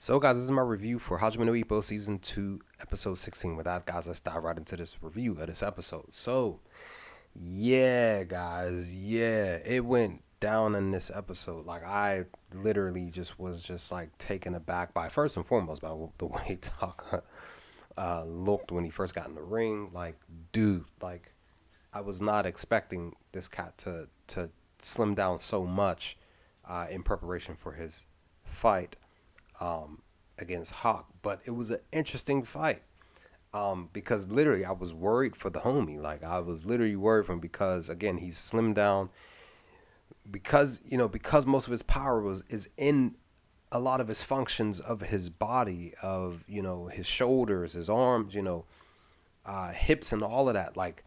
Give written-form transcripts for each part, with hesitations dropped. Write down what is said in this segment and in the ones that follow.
So, guys, this is my review for Hajime no Ippo Season 2, Episode 16. With that, guys, let's dive right into this review of this episode. So, yeah, guys, it went down in this episode. Like, I literally was like taken aback by, first and foremost, by the way Taka looked when he first got in the ring. Like, dude, like, I was not expecting this cat to slim down so much in preparation for his fight against Hawk. But it was an interesting fight because literally I was worried for the homie. Like I was literally worried for him because again he's slimmed down because most of his power is in a lot of his functions of his body, of his shoulders, his arms, hips, and all of that. Like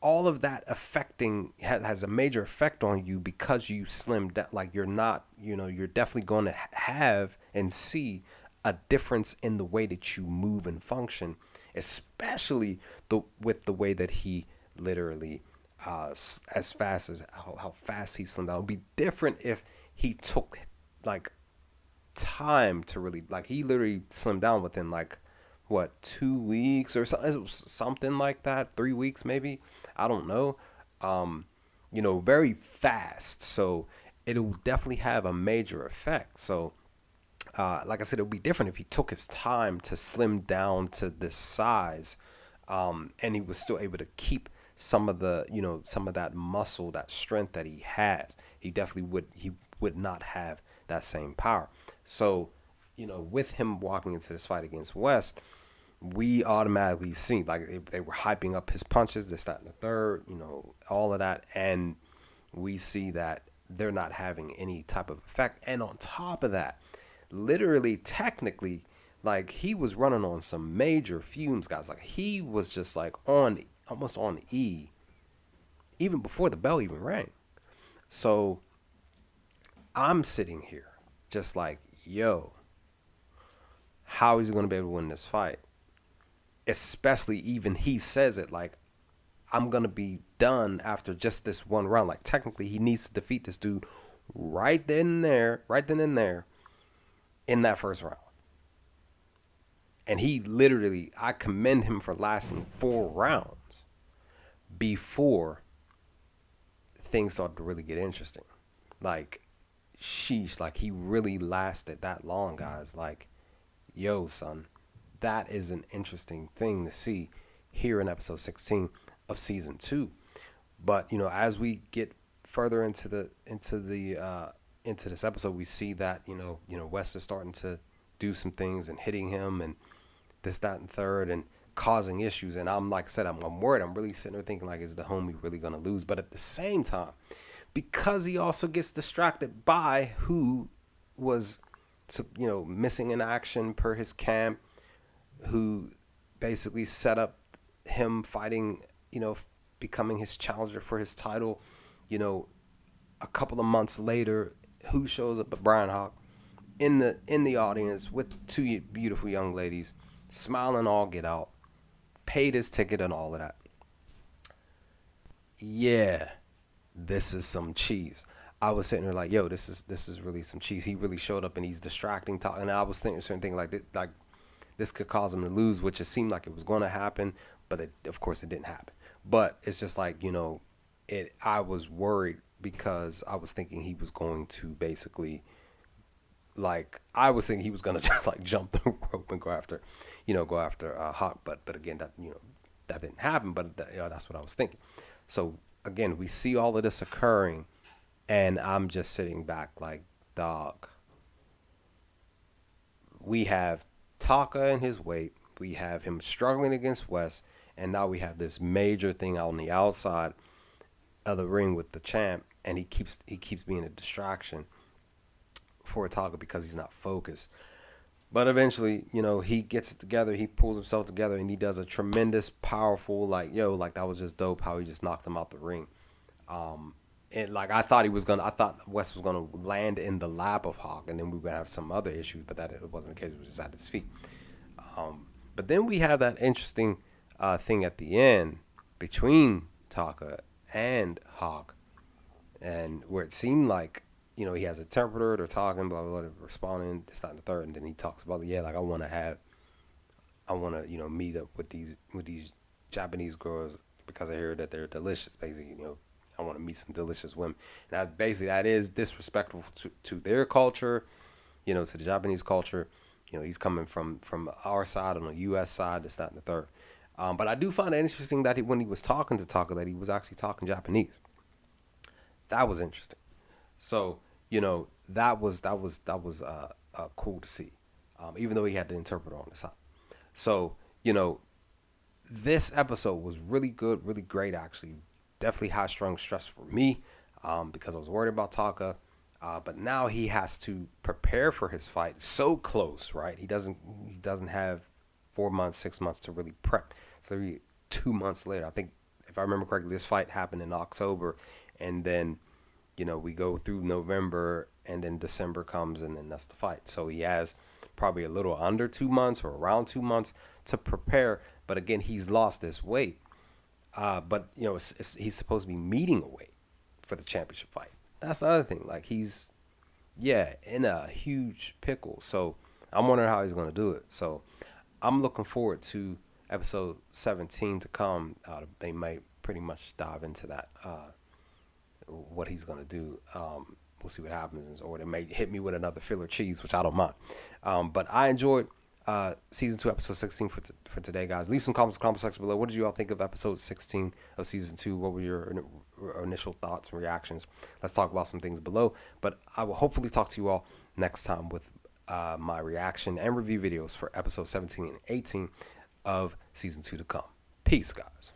all of that affecting has a major effect on you because you slimmed down. Like you're not, you're definitely going to have and see a difference in the way that you move and function, especially with the way that he literally as fast as how fast he slimmed down. It would be different if he took like time to really, like, he literally slimmed down within like what, 2 weeks or something like that, 3 weeks maybe, I don't know. Very fast, so it'll definitely have a major effect. So like I said, it would be different if he took his time to slim down to this size, and he was still able to keep some of that muscle, that strength that he has. He would not have that same power. So, with him walking into this fight against West, we automatically see, like, they were hyping up his punches, this, that, and the third, all of that, and we see that they're not having any type of effect. And on top of that, literally, technically, like, he was running on some major fumes, guys. Like, he was just like almost on E, even before the bell even rang. So I'm sitting here just like, yo, how is he going to be able to win this fight? Especially, even he says it like, I'm going to be done after just this one round. Like, technically, he needs to defeat this dude right then and there in that first round. And he literally, I commend him for lasting 4 rounds before things started to really get interesting. Like, sheesh, like, he really lasted that long, guys. Like, yo, son, that is an interesting thing to see here in episode 16 of season 2. But as we get further into this episode, we see that West is starting to do some things and hitting him and this, that, and third, and causing issues. And I'm, like I said, I'm worried. I'm really sitting there thinking, like, is the homie really gonna lose? But at the same time, because he also gets distracted by who was missing in action per his camp, who basically set up him fighting, becoming his challenger for his title. A couple of months later, who shows up at Brian Hawk in the audience with 2 beautiful young ladies, smiling all get out, paid his ticket and all of that. Yeah, this is some cheese. I was sitting there like, yo, this is really some cheese. He really showed up and he's distracting, and I was thinking certain things like this could cause him to lose, which it seemed like it was going to happen, but of course it didn't happen. But it's just like, I was worried because I was thinking he was going to basically, like, I was thinking he was going to just like jump the rope and go after Hawk. But again, that didn't happen. But that's what I was thinking. So again, we see all of this occurring, and I'm just sitting back like, dog. We have Taka in his weight. We have him struggling against West, and now we have this major thing on the outside of the ring with the champ, and he keeps being a distraction for Taka because he's not focused. But eventually, he gets it together. He pulls himself together, and he does a tremendous, powerful, like, that was just dope how he just knocked him out the ring. And like, I thought West was gonna land in the lap of Hawk, and then we would have some other issues, but that it wasn't the case. It was just at his feet. But then we have that interesting thing at the end between Taka and Hawk, and where it seemed like you know, he has an interpreter, they're talking, blah, blah, blah, responding, this, that, and the third. And then he talks about, yeah, like, I want to, you know, meet up with these Japanese girls because I hear that they're delicious, basically, you know. I want to meet some delicious women. And that is disrespectful to their culture, you know, to the Japanese culture. You know, he's coming from our side, on the U.S. side, this, that, and the third. But I do find it interesting that when he was talking to Taka, that he was actually talking Japanese. That was interesting. So, you know, that was cool to see, even though he had the interpreter on the side. So, you know, this episode was really good, really great, actually. Definitely high-strung stress for me, because I was worried about Taka. But now he has to prepare for his fight. So close, right? He doesn't have 4 months, 6 months to really prep. So 2 months later, I think, if I remember correctly, this fight happened in October, and then, you know, we go through November, and then December comes, and then that's the fight. So he has probably a little under 2 months or around 2 months to prepare. But again, he's lost this weight. But, you know, he's supposed to be meeting a weight for the championship fight. That's the other thing. Like, he's, in a huge pickle. So I'm wondering how he's going to do it. So I'm looking forward to episode 17 to come. They might pretty much dive into that, what he's going to do. We'll see what happens. Or they may hit me with another filler cheese, which I don't mind. But I enjoyed season 2, episode 16 for today, guys. Leave some comments in the comment section below. What did you all think of episode 16 of season 2? What were your initial thoughts and reactions? Let's talk about some things below. But I will hopefully talk to you all next time with my reaction and review videos for episode 17 and 18 of season 2 to come. Peace, guys.